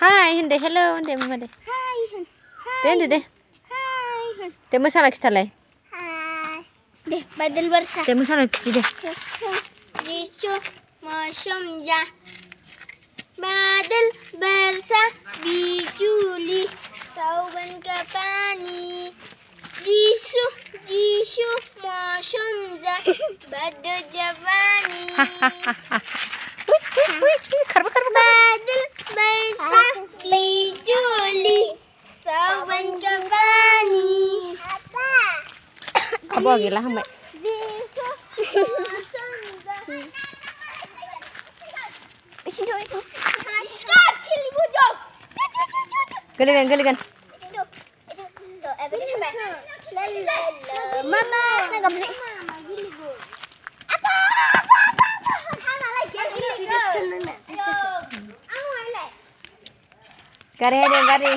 Hai, hende hello, hende mama deh. Hai. Hende deh. Hai. Deh masalah kita lah. Hai. Deh, badal barsa. Deh masalah kita deh. Jisu masyumja. Badal barsa bijuli. Sauban kapani. Jisu masyumja. Badal javani. Badal barsa bijuli. Sauban kapani. Apa lagi lah mbak? Gelikan. Mama, nak beli. Apa? Gari.